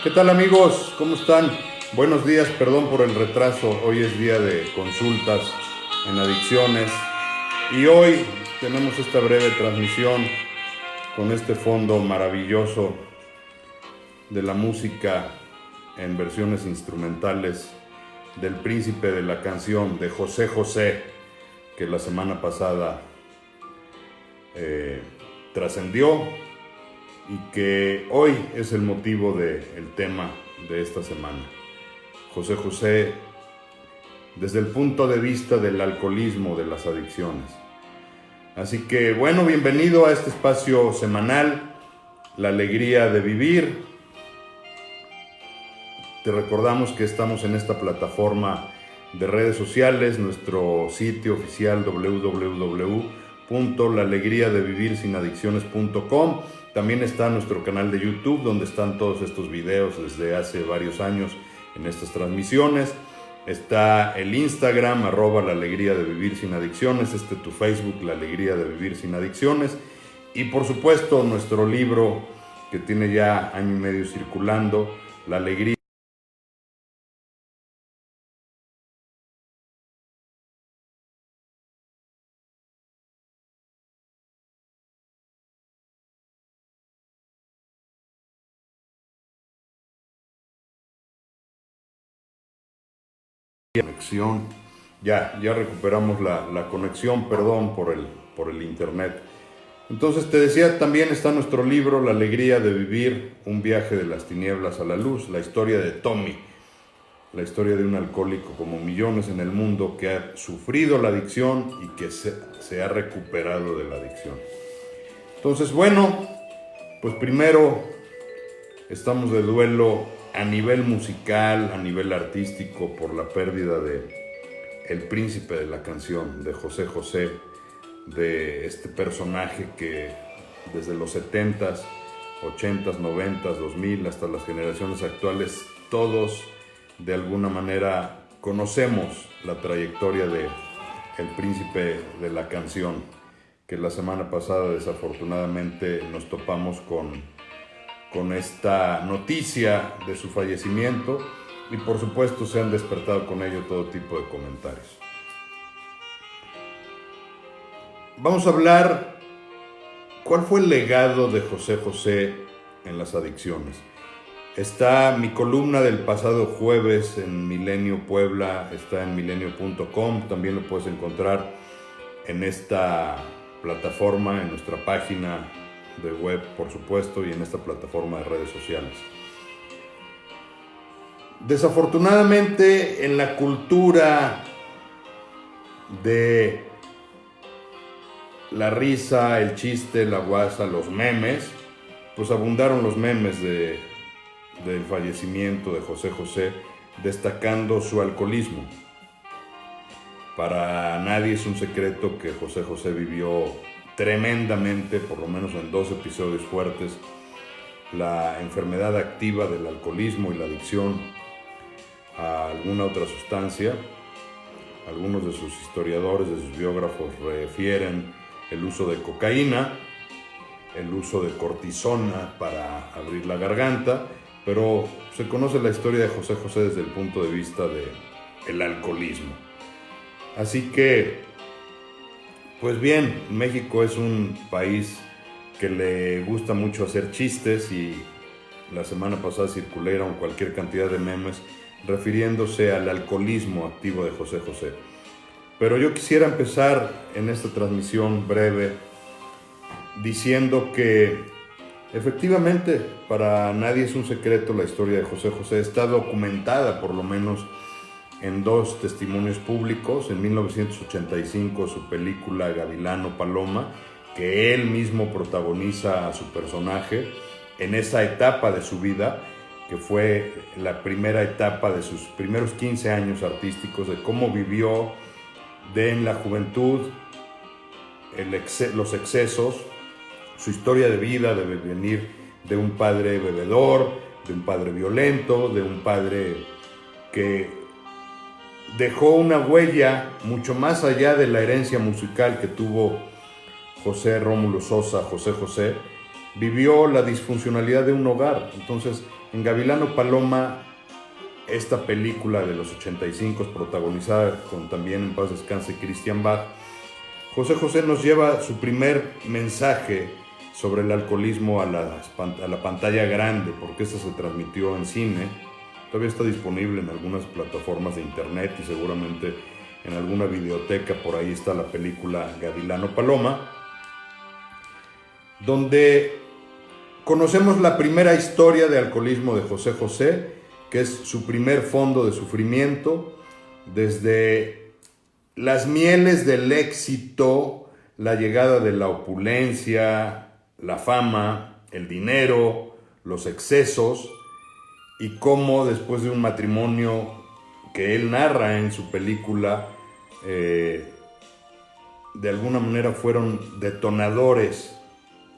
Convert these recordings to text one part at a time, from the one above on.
¿Qué tal amigos? ¿Cómo están? Buenos días, perdón por el retraso. Hoy es día de consultas en adicciones y hoy tenemos esta breve transmisión con este fondo maravilloso de la música en versiones instrumentales del Príncipe de la Canción de José José, que la semana pasada trascendió y que hoy es el motivo del tema de esta semana. José José desde el punto de vista del alcoholismo, de las adicciones. Así que bueno, bienvenido a este espacio semanal, La Alegría de Vivir. Te recordamos que estamos en esta plataforma de redes sociales, nuestro sitio oficial www.laalegriadevivirsinadicciones.com. También está nuestro canal de YouTube, donde están todos estos videos desde hace varios años en estas transmisiones. Está el Instagram, @La Alegría de Vivir Sin Adicciones. Tu Facebook, La Alegría de Vivir Sin Adicciones. Y por supuesto, nuestro libro que tiene ya año y medio circulando, La Alegría. Conexión. Ya recuperamos la conexión, perdón por el internet. Entonces te decía, también está nuestro libro La Alegría de Vivir, un viaje de las tinieblas a la luz, la historia de Tommy, la historia de un alcohólico como millones en el mundo que ha sufrido la adicción y que se ha recuperado de la adicción. Entonces bueno, pues primero estamos de duelo a nivel musical, a nivel artístico, por la pérdida de El Príncipe de la Canción, de José José, de este personaje que desde los 70s, 80s, 90s, 2000 hasta las generaciones actuales, todos de alguna manera conocemos la trayectoria de El Príncipe de la Canción, que la semana pasada desafortunadamente nos topamos con esta noticia de su fallecimiento y por supuesto se han despertado con ello todo tipo de comentarios. Vamos a hablar cuál fue el legado de José José en las adicciones. Está mi columna del pasado jueves en Milenio Puebla, está en milenio.com, también lo puedes encontrar en esta plataforma, en nuestra página de web, por supuesto, y en esta plataforma de redes sociales. Desafortunadamente, en la cultura de la risa, el chiste, la guasa, los memes, pues abundaron los memes del fallecimiento de José José, destacando su alcoholismo. Para nadie es un secreto que José José vivió tremendamente, por lo menos en 2 episodios fuertes, la enfermedad activa del alcoholismo y la adicción a alguna otra sustancia. Algunos de sus historiadores, de sus biógrafos, refieren el uso de cocaína, el uso de cortisona para abrir la garganta, pero se conoce la historia de José José desde el punto de vista del alcoholismo. Así que pues bien, México es un país que le gusta mucho hacer chistes y la semana pasada circularon cualquier cantidad de memes refiriéndose al alcoholismo activo de José José. Pero yo quisiera empezar en esta transmisión breve diciendo que efectivamente para nadie es un secreto la historia de José José. Está documentada por lo menos en 2 testimonios públicos. En 1985 su película Gavilano Paloma, que él mismo protagoniza a su personaje en esa etapa de su vida, que fue la primera etapa de sus primeros 15 años artísticos, de cómo vivió en la juventud los excesos, su historia de vida, de venir de un padre bebedor, de un padre violento, de un padre que dejó una huella mucho más allá de la herencia musical que tuvo José Rómulo Sosa, José José, vivió la disfuncionalidad de un hogar. Entonces, en Gavilano Paloma, esta película de los 85, protagonizada con también en paz descanse Christian Bach, José José nos lleva su primer mensaje sobre el alcoholismo a la pantalla grande, porque esta se transmitió en cine. Todavía está disponible en algunas plataformas de internet y seguramente en alguna videoteca por ahí está la película Gavilano Paloma, donde conocemos la primera historia de alcoholismo de José José, que es su primer fondo de sufrimiento, desde las mieles del éxito, la llegada de la opulencia, la fama, el dinero, los excesos, y cómo después de un matrimonio que él narra en su película, de alguna manera fueron detonadores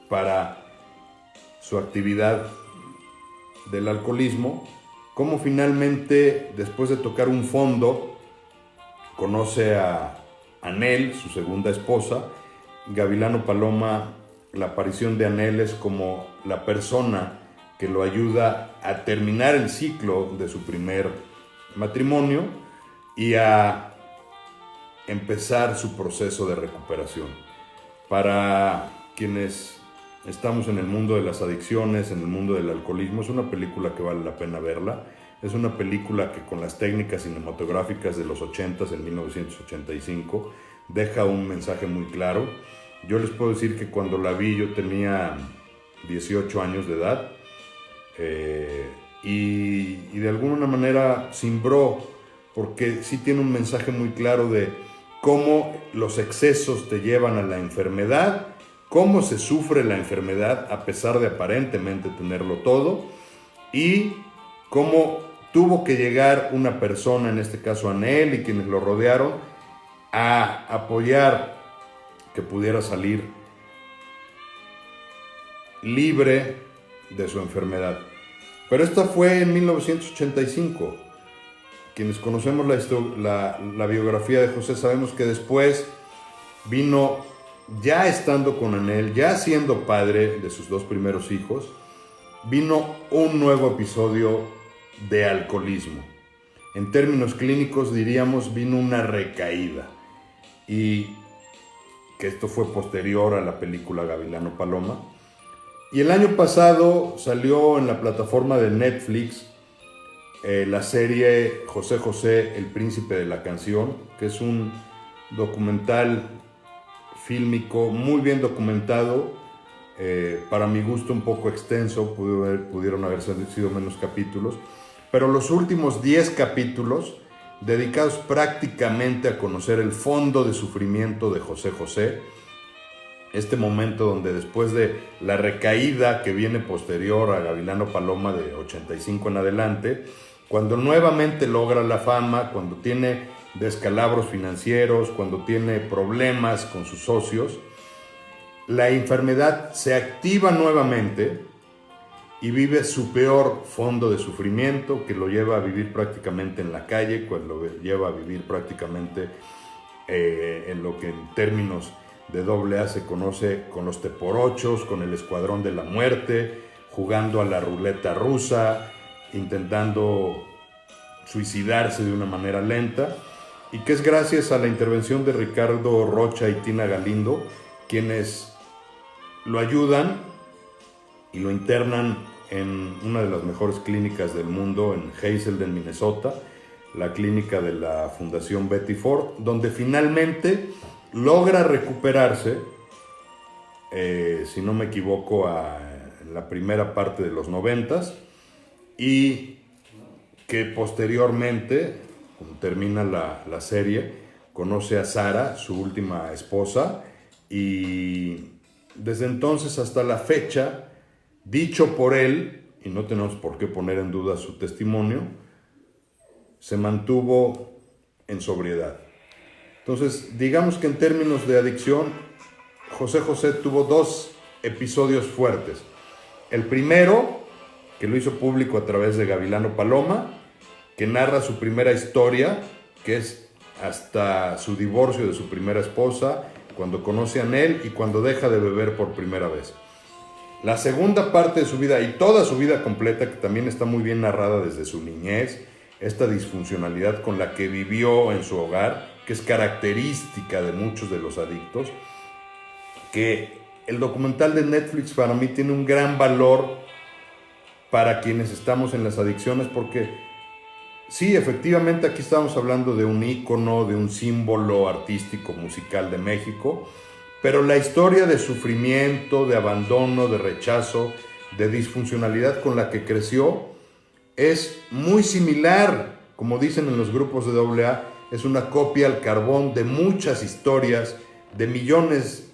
para su actividad del alcoholismo, cómo finalmente, después de tocar un fondo, conoce a Anel, su segunda esposa. Gavilano Paloma, la aparición de Anel es como la persona que lo ayuda a terminar el ciclo de su primer matrimonio y a empezar su proceso de recuperación. Para quienes estamos en el mundo de las adicciones, en el mundo del alcoholismo, es una película que vale la pena verla. Es una película que con las técnicas cinematográficas de los 80s, en 1985, deja un mensaje muy claro. Yo les puedo decir que cuando la vi yo tenía 18 años de edad, y de alguna manera cimbró, porque sí tiene un mensaje muy claro de cómo los excesos te llevan a la enfermedad, cómo se sufre la enfermedad a pesar de aparentemente tenerlo todo, y cómo tuvo que llegar una persona, en este caso Anel y quienes lo rodearon, a apoyar que pudiera salir libre de su enfermedad. Pero esta fue en 1985. Quienes conocemos la biografía de José sabemos que después vino, ya estando con Anel, ya siendo padre de sus dos primeros hijos, vino un nuevo episodio de alcoholismo. En términos clínicos diríamos vino una recaída, y que esto fue posterior a la película Gavilano Paloma. Y el año pasado salió en la plataforma de Netflix la serie José José, el príncipe de la canción, que es un documental fílmico muy bien documentado, para mi gusto un poco extenso, pudieron haber sido menos capítulos, pero los últimos 10 capítulos dedicados prácticamente a conocer el fondo de sufrimiento de José José, este momento donde después de la recaída que viene posterior a Gavilano Paloma de 85 en adelante, cuando nuevamente logra la fama, cuando tiene descalabros financieros, cuando tiene problemas con sus socios, la enfermedad se activa nuevamente y vive su peor fondo de sufrimiento, que lo lleva a vivir prácticamente en la calle, que lo lleva a vivir prácticamente en lo que en términos de AA se conoce con los teporochos, con el escuadrón de la muerte, jugando a la ruleta rusa, intentando suicidarse de una manera lenta, y que es gracias a la intervención de Ricardo Rocha y Tina Galindo quienes lo ayudan y lo internan en una de las mejores clínicas del mundo, en Hazelden, Minnesota, la clínica de la Fundación Betty Ford, donde finalmente logra recuperarse, si no me equivoco, en la primera parte de los 90s, y que posteriormente, cuando termina la serie, conoce a Sara, su última esposa, y desde entonces hasta la fecha, dicho por él, y no tenemos por qué poner en duda su testimonio, se mantuvo en sobriedad. Entonces, digamos que en términos de adicción, José José tuvo dos episodios fuertes. El primero, que lo hizo público a través de Gavilano Paloma, que narra su primera historia, que es hasta su divorcio de su primera esposa, cuando conoce a Anel y cuando deja de beber por primera vez. La segunda parte de su vida y toda su vida completa, que también está muy bien narrada desde su niñez, esta disfuncionalidad con la que vivió en su hogar, que es característica de muchos de los adictos, que el documental de Netflix para mí tiene un gran valor para quienes estamos en las adicciones, porque sí, efectivamente aquí estamos hablando de un ícono, de un símbolo artístico, musical de México, pero la historia de sufrimiento, de abandono, de rechazo, de disfuncionalidad con la que creció es muy similar, como dicen en los grupos de AA, es una copia al carbón de muchas historias de millones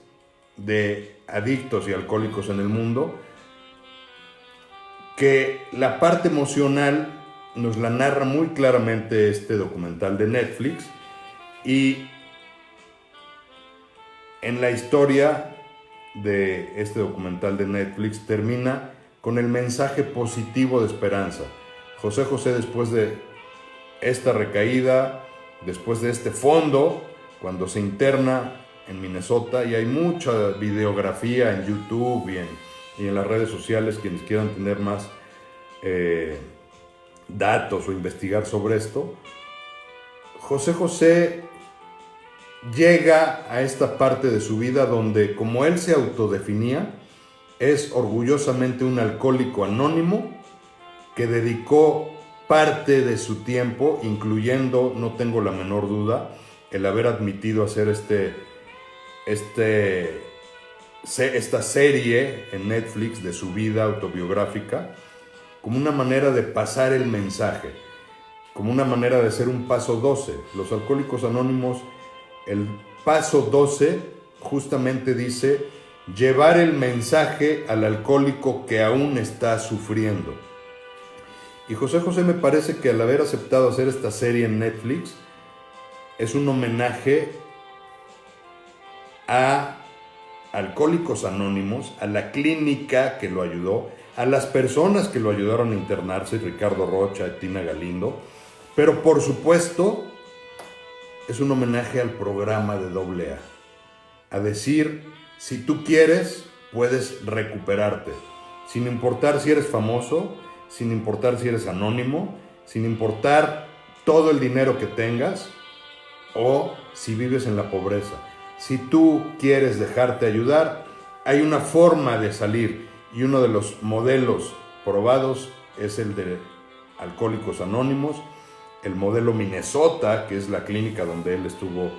de adictos y alcohólicos en el mundo, que la parte emocional nos la narra muy claramente este documental de Netflix, y en la historia de este documental de Netflix termina con el mensaje positivo de esperanza. José José, después de esta recaída, después de este fondo, cuando se interna en Minnesota, y hay mucha videografía en YouTube y en las redes sociales, quienes quieran tener más datos o investigar sobre esto, José José llega a esta parte de su vida donde, como él se autodefinía, es orgullosamente un alcohólico anónimo que dedicó parte de su tiempo, incluyendo, no tengo la menor duda, el haber admitido hacer esta serie en Netflix de su vida autobiográfica, como una manera de pasar el mensaje, como una manera de ser un paso 12. Los Alcohólicos Anónimos, el paso 12 justamente dice llevar el mensaje al alcohólico que aún está sufriendo. Y José José, me parece que al haber aceptado hacer esta serie en Netflix es un homenaje a Alcohólicos Anónimos, a la clínica que lo ayudó, a las personas que lo ayudaron a internarse, Ricardo Rocha, Tina Galindo, pero por supuesto es un homenaje al programa de AA, a decir, si tú quieres, puedes recuperarte, sin importar si eres famoso, sin importar si eres anónimo, sin importar todo el dinero que tengas o si vives en la pobreza. Si tú quieres dejarte ayudar, hay una forma de salir, y uno de los modelos probados es el de Alcohólicos Anónimos, el modelo Minnesota, que es la clínica donde él estuvo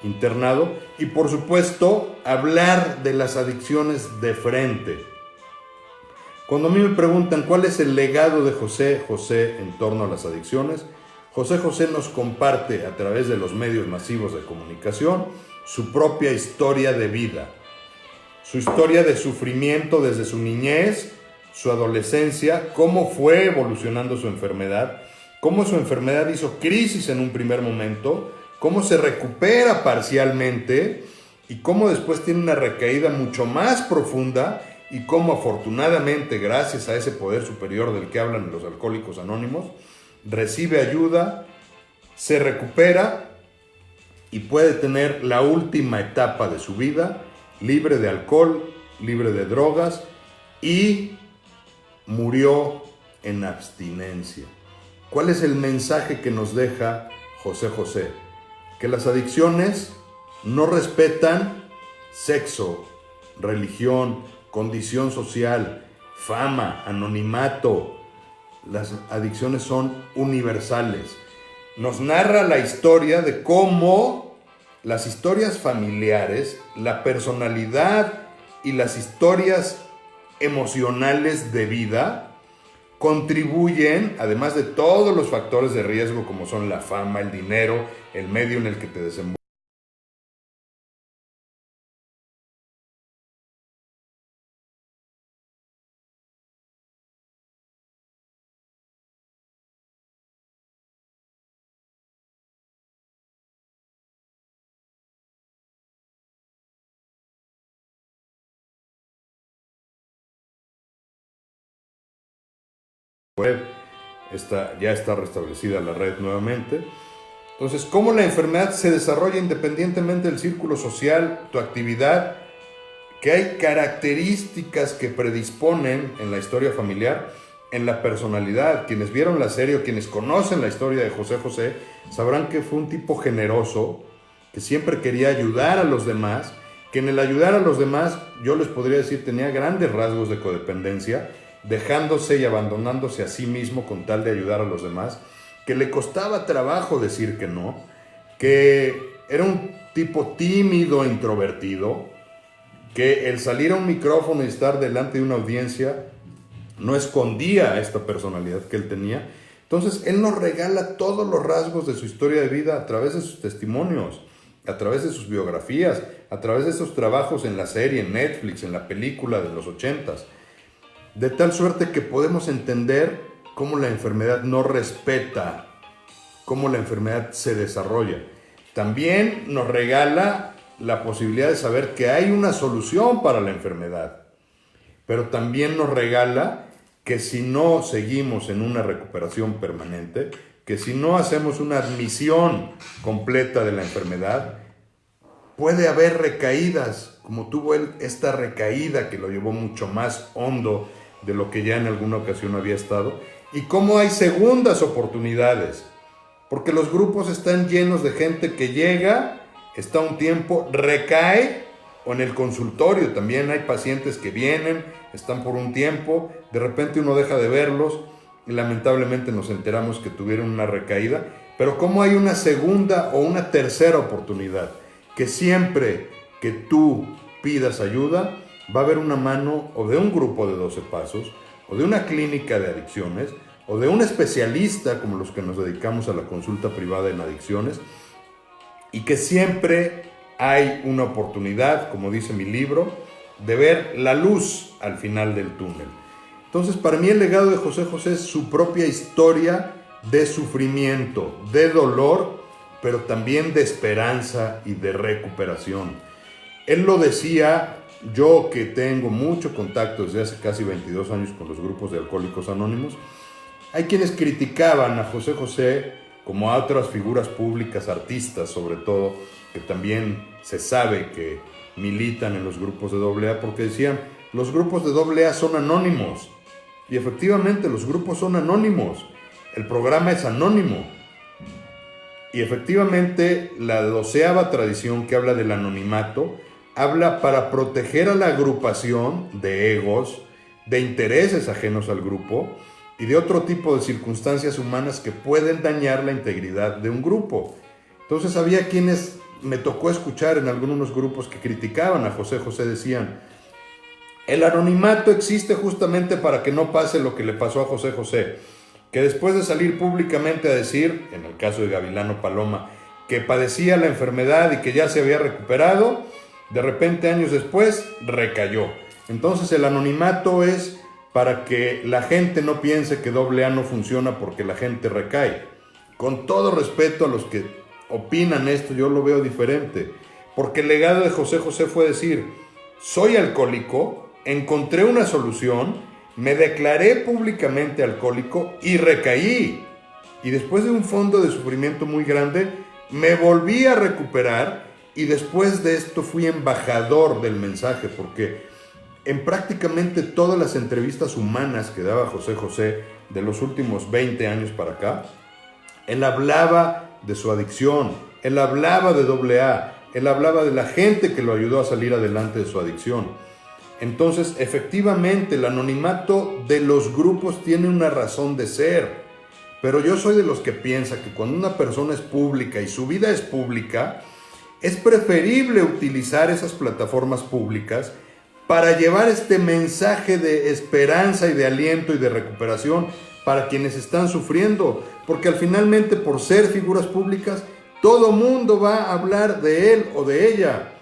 internado, y por supuesto hablar de las adicciones de frente. Cuando a mí me preguntan cuál es el legado de José José en torno a las adicciones, José José nos comparte a través de los medios masivos de comunicación su propia historia de vida, su historia de sufrimiento desde su niñez, su adolescencia, cómo fue evolucionando su enfermedad, cómo su enfermedad hizo crisis en un primer momento, cómo se recupera parcialmente y cómo después tiene una recaída mucho más profunda, y cómo afortunadamente, gracias a ese poder superior del que hablan los Alcohólicos Anónimos, recibe ayuda, se recupera y puede tener la última etapa de su vida libre de alcohol, libre de drogas, y murió en abstinencia. ¿Cuál es el mensaje que nos deja José José? Que las adicciones no respetan sexo, religión, condición social, fama, anonimato. Las adicciones son universales. Nos narra la historia de cómo las historias familiares, la personalidad y las historias emocionales de vida contribuyen, además de todos los factores de riesgo como son la fama, el dinero, el medio en el que te desenvuelves. Ya está restablecida la red nuevamente. Entonces, cómo la enfermedad se desarrolla independientemente del círculo social, tu actividad, que hay características que predisponen en la historia familiar, en la personalidad. Quienes vieron la serie o quienes conocen la historia de José José sabrán que fue un tipo generoso, que siempre quería ayudar a los demás, que en el ayudar a los demás, yo les podría decir, tenía grandes rasgos de codependencia, dejándose y abandonándose a sí mismo con tal de ayudar a los demás, que le costaba trabajo decir que no, que era un tipo tímido e introvertido, que el salir a un micrófono y estar delante de una audiencia no escondía esta personalidad que él tenía. Entonces él nos regala todos los rasgos de su historia de vida a través de sus testimonios, a través de sus biografías, a través de esos trabajos en la serie, en Netflix, en la película de los 80s, de tal suerte que podemos entender cómo la enfermedad no respeta, cómo la enfermedad se desarrolla. También nos regala la posibilidad de saber que hay una solución para la enfermedad, pero también nos regala que si no seguimos en una recuperación permanente, que si no hacemos una admisión completa de la enfermedad, puede haber recaídas, como tuvo él esta recaída que lo llevó mucho más hondo de lo que ya en alguna ocasión había estado, y cómo hay segundas oportunidades, porque los grupos están llenos de gente que llega, está un tiempo, recae, o en el consultorio también hay pacientes que vienen, están por un tiempo, de repente uno deja de verlos y lamentablemente nos enteramos que tuvieron una recaída, pero cómo hay una segunda o una tercera oportunidad, que siempre que tú pidas ayuda, va a haber una mano o de un grupo de 12 pasos, o de una clínica de adicciones, o de un especialista como los que nos dedicamos a la consulta privada en adicciones, y que siempre hay una oportunidad, como dice mi libro, de ver la luz al final del túnel. Entonces, para mí el legado de José José es su propia historia de sufrimiento, de dolor, pero también de esperanza y de recuperación. Él lo decía, yo que tengo mucho contacto desde hace casi 22 años con los grupos de Alcohólicos Anónimos, hay quienes criticaban a José José como a otras figuras públicas, artistas sobre todo, que también se sabe que militan en los grupos de AA, porque decían, los grupos de AA son anónimos. Y efectivamente los grupos son anónimos, el programa es anónimo. Y efectivamente la 12ª tradición que habla del anonimato, habla para proteger a la agrupación de egos, de intereses ajenos al grupo y de otro tipo de circunstancias humanas que pueden dañar la integridad de un grupo. Entonces había quienes, me tocó escuchar en algunos grupos que criticaban a José José, decían, el anonimato existe justamente para que no pase lo que le pasó a José José, que después de salir públicamente a decir, en el caso de Gavilano Paloma, que padecía la enfermedad y que ya se había recuperado, de repente años después recayó. Entonces el anonimato es para que la gente no piense que AA no funciona porque la gente recae. Con todo respeto a los que opinan esto, yo lo veo diferente, porque el legado de José José fue decir, soy alcohólico, encontré una solución, me declaré públicamente alcohólico y recaí. Y después de un fondo de sufrimiento muy grande, me volví a recuperar y después de esto fui embajador del mensaje, porque en prácticamente todas las entrevistas humanas que daba José José de los últimos 20 años para acá, él hablaba de su adicción, él hablaba de AA, él hablaba de la gente que lo ayudó a salir adelante de su adicción. Entonces, efectivamente, el anonimato de los grupos tiene una razón de ser, pero yo soy de los que piensa que cuando una persona es pública y su vida es pública, es preferible utilizar esas plataformas públicas para llevar este mensaje de esperanza y de aliento y de recuperación para quienes están sufriendo, porque al finalmente por ser figuras públicas, todo mundo va a hablar de él o de ella.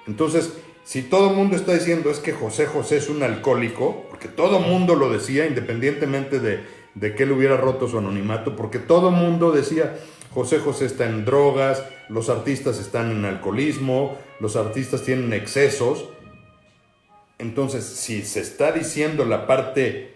Entonces, si todo el mundo está diciendo es que José José es un alcohólico, porque todo el mundo lo decía, independientemente de que él hubiera roto su anonimato, porque todo el mundo decía, José José está en drogas, los artistas están en alcoholismo, los artistas tienen excesos. Entonces, si se está diciendo la parte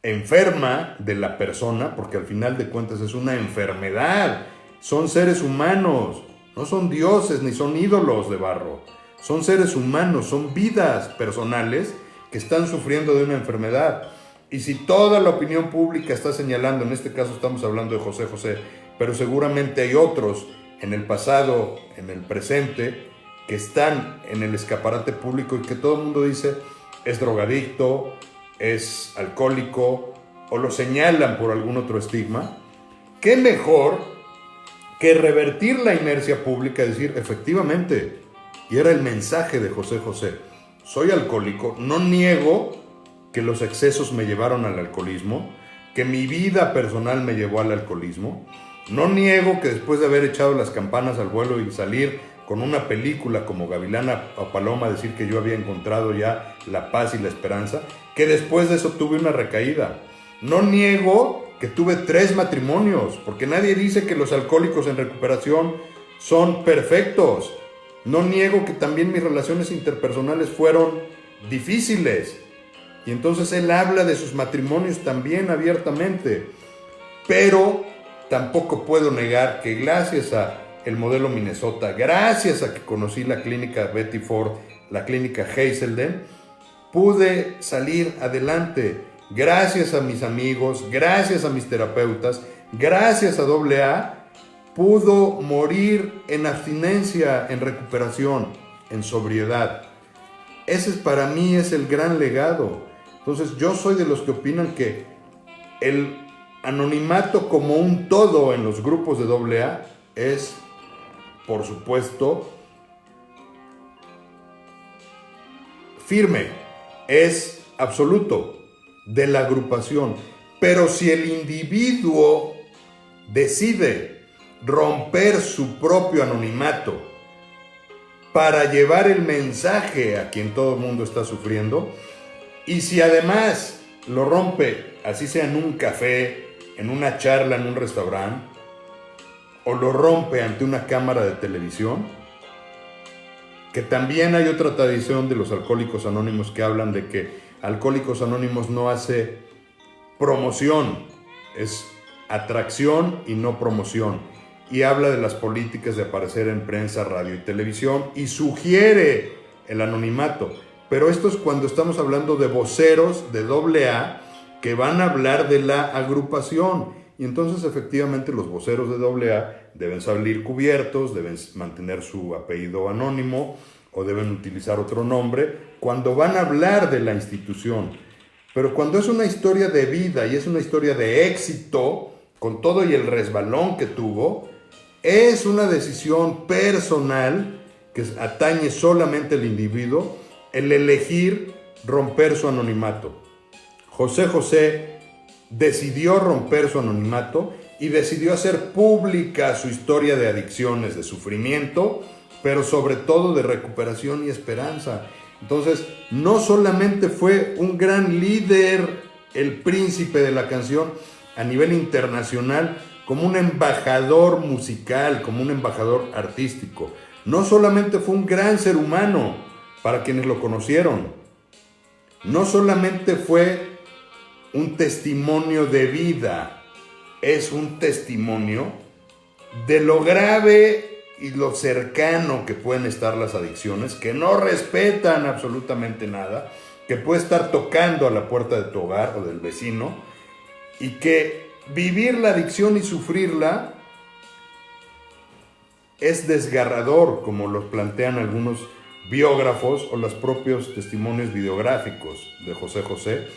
enferma de la persona, porque al final de cuentas es una enfermedad, son seres humanos, no son dioses ni son ídolos de barro, Son seres humanos, son vidas personales que están sufriendo de una enfermedad. Y si toda la opinión pública está señalando, en este caso estamos hablando de José José, pero seguramente hay otros en el pasado, en el presente, que están en el escaparate público y que todo el mundo dice es drogadicto, es alcohólico o lo señalan por algún otro estigma, ¿qué mejor que revertir la inercia pública y decir efectivamente, y era el mensaje de José José, soy alcohólico, no niego que los excesos me llevaron al alcoholismo, que mi vida personal me llevó al alcoholismo, no niego que después de haber echado las campanas al vuelo y salir con una película como Gavilana o Paloma, decir que yo había encontrado ya la paz y la esperanza, que después de eso tuve una recaída. No niego que tuve 3 matrimonios, porque nadie dice que los alcohólicos en recuperación son perfectos. No niego que también mis relaciones interpersonales fueron difíciles. Y entonces él habla de sus matrimonios también abiertamente. Pero tampoco puedo negar que gracias a el modelo Minnesota, gracias a que conocí la clínica Betty Ford, la clínica Hazelden, pude salir adelante. Gracias a mis amigos, gracias a mis terapeutas, gracias a AA, pudo morir en abstinencia, en recuperación, en sobriedad. Ese para mí es el gran legado. Entonces yo soy de los que opinan que el anonimato como un todo en los grupos de AA es, por supuesto, firme, es absoluto de la agrupación. Pero si el individuo decide romper su propio anonimato para llevar el mensaje a quien todo el mundo está sufriendo, y si además lo rompe, así sea en un café, en una charla, en un restaurante, o lo rompe ante una cámara de televisión, que también hay otra tradición de los Alcohólicos Anónimos que hablan de que Alcohólicos Anónimos no hace promoción, es atracción y no promoción, y habla de las políticas de aparecer en prensa, radio y televisión, y sugiere el anonimato. Pero esto es cuando estamos hablando de voceros de AA que van a hablar de la agrupación. Y entonces efectivamente los voceros de AA deben salir cubiertos, deben mantener su apellido anónimo o deben utilizar otro nombre cuando van a hablar de la institución. Pero cuando es una historia de vida y es una historia de éxito, con todo y el resbalón que tuvo, es una decisión personal que atañe solamente al individuo el elegir romper su anonimato. José José decidió romper su anonimato y decidió hacer pública su historia de adicciones, de sufrimiento, pero sobre todo de recuperación y esperanza. Entonces, no solamente fue un gran líder, el príncipe de la canción a nivel internacional, como un embajador musical, como un embajador artístico. No solamente fue un gran ser humano para quienes lo conocieron. No solamente fue un testimonio de vida, es un testimonio de lo grave y lo cercano que pueden estar las adicciones, que no respetan absolutamente nada, que puede estar tocando a la puerta de tu hogar o del vecino, y que vivir la adicción y sufrirla es desgarrador, como lo plantean algunos biógrafos o los propios testimonios videográficos de José José,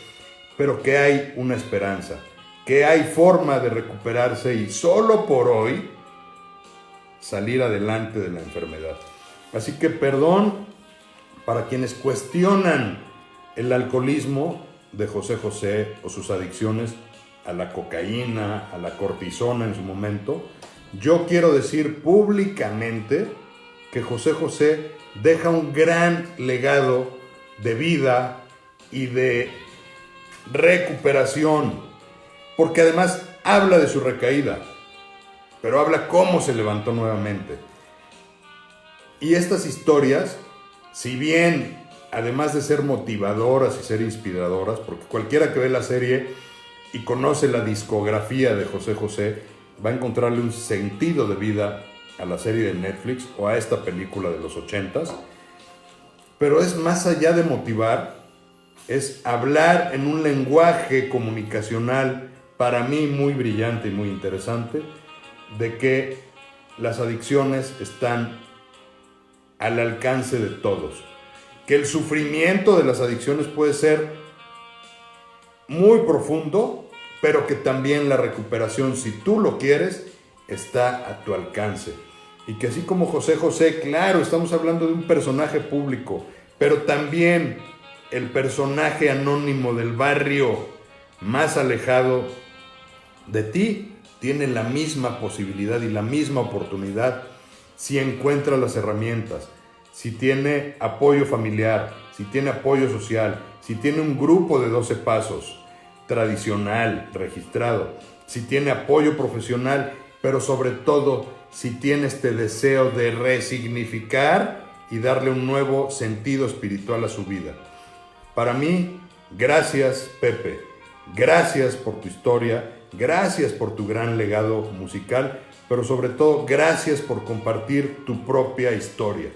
pero que hay una esperanza, que hay forma de recuperarse y solo por hoy salir adelante de la enfermedad. Así que perdón para quienes cuestionan el alcoholismo de José José o sus adicciones a la cocaína, a la cortisona en su momento. Yo quiero decir públicamente que José José deja un gran legado de vida y de recuperación, porque además habla de su recaída, pero habla cómo se levantó nuevamente. Y estas historias, si bien además de ser motivadoras y ser inspiradoras, porque cualquiera que ve la serie y conoce la discografía de José José va a encontrarle un sentido de vida a la serie de Netflix o a esta película de los 80s, pero es más allá de motivar, es hablar en un lenguaje comunicacional para mí muy brillante y muy interesante, de que las adicciones están al alcance de todos, que el sufrimiento de las adicciones puede ser muy profundo, pero que también la recuperación, si tú lo quieres, está a tu alcance. Y que así como José José, claro, estamos hablando de un personaje público, pero también el personaje anónimo del barrio más alejado de ti tiene la misma posibilidad y la misma oportunidad si encuentra las herramientas, si tiene apoyo familiar, si tiene apoyo social, si tiene un grupo de 12 pasos tradicional, registrado, si tiene apoyo profesional, pero sobre todo si tiene este deseo de resignificar y darle un nuevo sentido espiritual a su vida. Para mí, gracias Pepe, gracias por tu historia, gracias por tu gran legado musical, pero sobre todo gracias por compartir tu propia historia,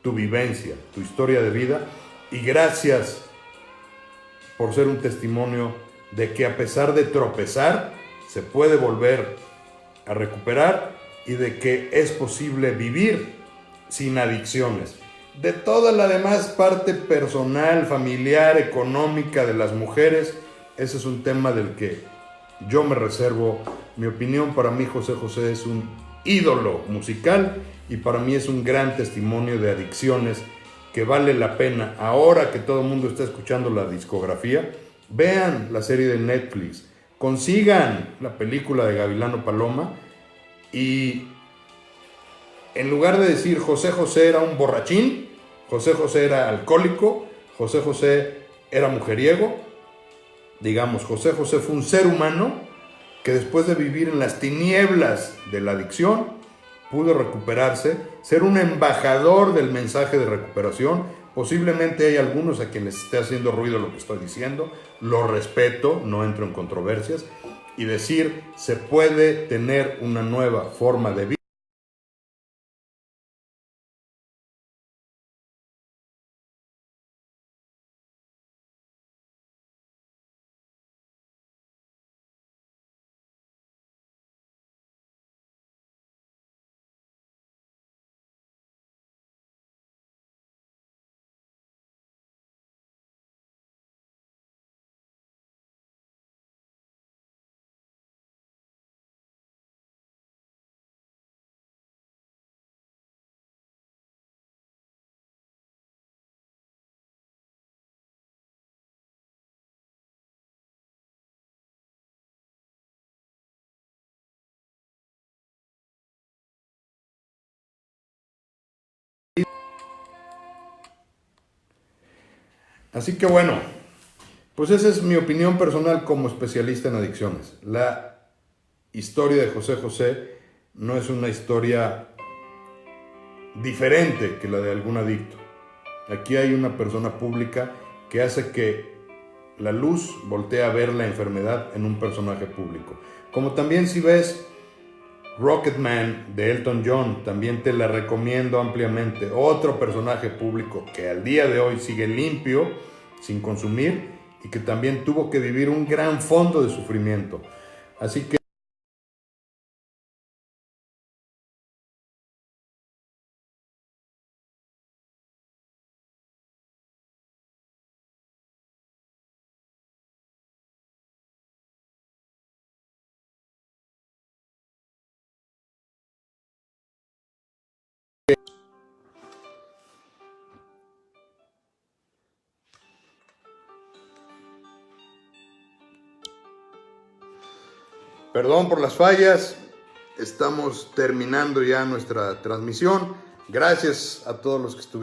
tu vivencia, tu historia de vida, y gracias por ser un testimonio de que a pesar de tropezar, se puede volver a recuperar y de que es posible vivir sin adicciones. De toda la demás parte personal, familiar, económica de las mujeres, ese es un tema del que yo me reservo mi opinión. Para mí José José es un ídolo musical y para mí es un gran testimonio de adicciones que vale la pena. Ahora que todo el mundo está escuchando la discografía, vean la serie de Netflix, consigan la película de Gavilano Paloma y en lugar de decir José José era un borrachín, José José era alcohólico, José José era mujeriego, digamos, José José fue un ser humano que después de vivir en las tinieblas de la adicción pudo recuperarse, ser un embajador del mensaje de recuperación. Posiblemente hay algunos a quienes les esté haciendo ruido lo que estoy diciendo, lo respeto, no entro en controversias, y decir, se puede tener una nueva forma de vida. Así que bueno, pues esa es mi opinión personal como especialista en adicciones. La historia de José José no es una historia diferente que la de algún adicto. Aquí hay una persona pública que hace que la luz voltee a ver la enfermedad en un personaje público. Como también si ves Rocketman de Elton John, también te la recomiendo ampliamente. Otro personaje público que al día de hoy sigue limpio, sin consumir, y que también tuvo que vivir un gran fondo de sufrimiento. Así que perdón por las fallas, estamos terminando ya nuestra transmisión. Gracias a todos los que estuvieron